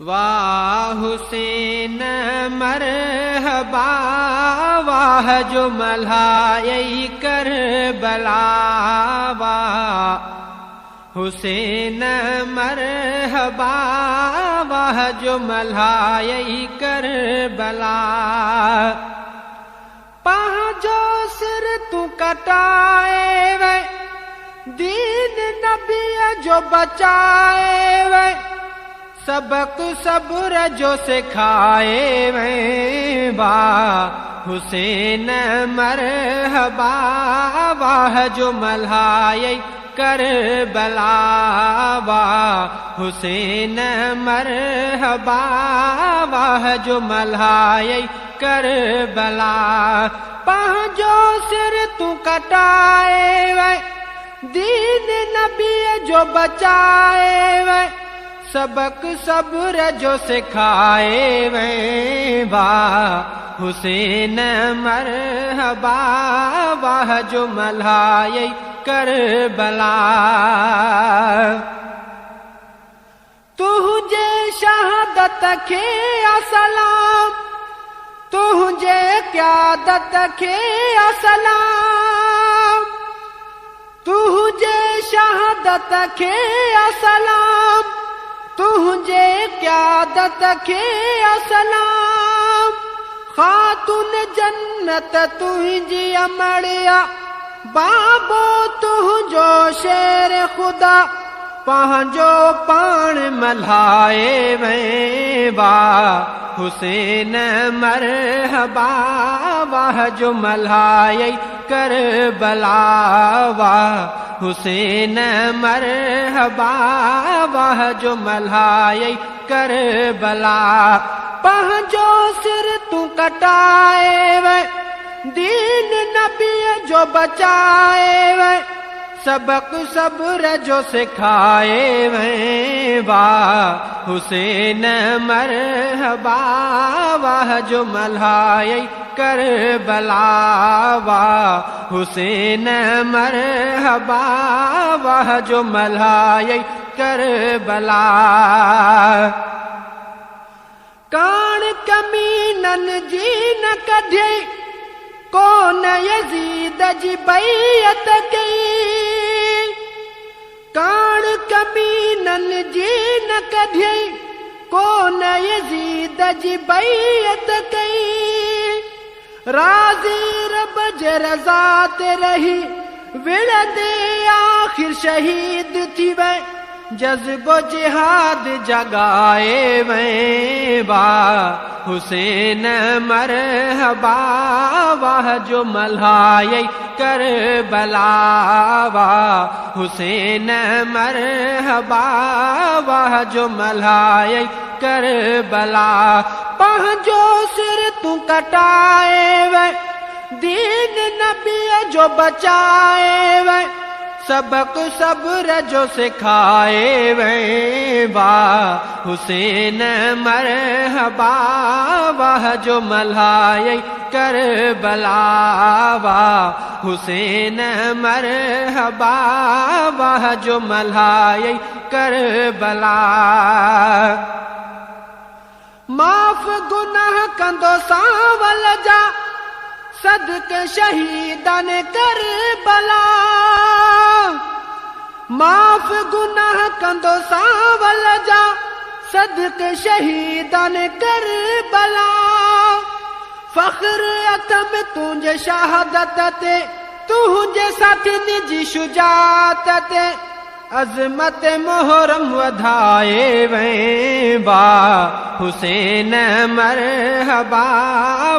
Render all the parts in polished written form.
वाह हुसैन मरहबा वाह जो मल्हाए करबला वाह हुसैन मरहबा वाह जो मल्हाए करबला पांचो सिर तू कटाए वे दीन नबी जो बचाए वे सबक सब्र जो सिखाए वे वाह हुसैन मरहबा वाह जो मल्हाए करबला वाह हुसैन मरहबा वाह जो मल्हाए करबला पांचो सिर तू कटाए वे दीन नबी जो बचाए वे सबक सब्र जो सिखाए वे वाह हुसैन मरहबा वाह जो मल्हाए करबला तुझे शहादत खे असलाम तुझे क़यादत खे असलाम तुझे शहादत खे असलाम तुझे क़यादत खे असलाम खातून जन्नत तुझी अमड़िया बाबो तुझो शेर खुदा पंहिंजो पाण मल्हाए वे वाह हुसैन मरहबा वाह जो मल्हाए करबला वाह हुसैन मरहबा वाह जो मल्हाए करबला पंहिंजो सिर तू कटाए वे दीन नबी जो बचाए वे सबक सब्र जो सिखाए वे वाह हुसैन मरहबा वाह जो मल्हाए करबला वाह हुसैन मरहबा वाह जो मल्हाए करबला कान कमीनन जी न कढे कौन यजीद जी बैयत कई कान कमीनन जी न कढे कौन यजीद जी बैयत कई राज़ी रब जे रज़ा ते रही विड़दे आखिर शहीद थी वे जज्बो जिहाद जगाए वे वाह हुसैन मरहबा वाह जो मल्हाए करबला वाह हुसैन मरहबा वाह जो मल्हाए करबला पंहिंजो सिर तू कटाए वे दीन नबी जो बचाए वे सबक सब्र जो सिखाए वे वाह हुसैन मरहबा वाह जो मल्हाए करबला वाह हुसैन मरहबा वाह जो मल्हाए करबला माफ़ गुनाह कंदो सांवल जा सदके शहीदन करबला माफ़ गुनाह कंदो सांवल जा सदके शहीदन करबला फ़ख्र अतम तुझे शहादत ते तुझे साथी जी शुजात ते अज़मत मोहरम वधाए वे वाह हुसैन मरहबा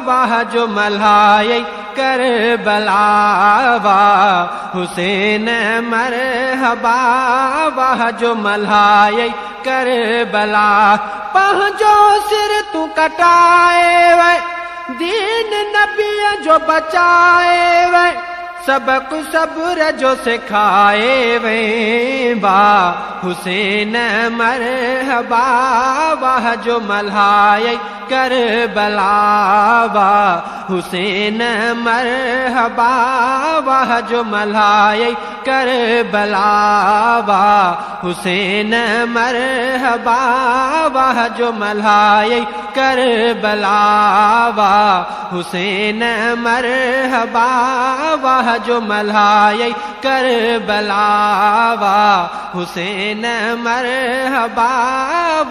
वाह जो मल्हाए करबला वाह हुसैन मरहबा वाह जो मल्हाए करबला पंहिंजो सिर तू कटाए वे दीन नबी जो बचाए वे सबक सब्र जो सिखाए वे वाह हुसैन मरहबा वाह जो मल्हाए करबला वाह हुसैन मरहबा वाह जो मल्हाए करबला वाह हुसैन मरहबा वाह जो मल्हाए करबला वाह हुसैन मरहबा वाह जो मल्हाए करबला वाह हुसैन मरहबा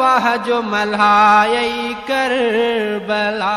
वाह जो मल्हाए करबला।